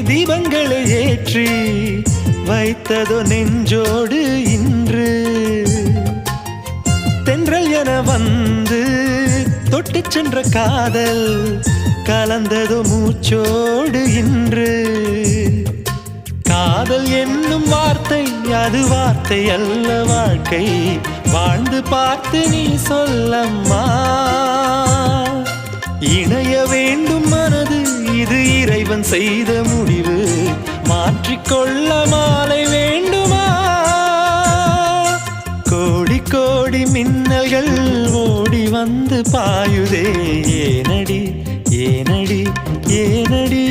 தீபங்களை ஏற்றி வைத்ததோ நெஞ்சோடு இன்று தென்றல் என வந்து தொட்டு சென்ற காதல் கலந்ததோ மூச்சோடு இன்று காதல் என்னும் வார்த்தை அது வார்த்தை அல்ல வாழ்க்கை வாழ்ந்து பார்த்து நீ சொல்லம்மா இணைய வேண்டும் மனது இது இறைவன் செய்த முடிவு மாற்றிக்கொள்ள மாலை வேண்டுமா கோடி கோடி மின்னல்கள் ஓடி வந்து பாயுதே ஏனடி ஏனடி ஏனடி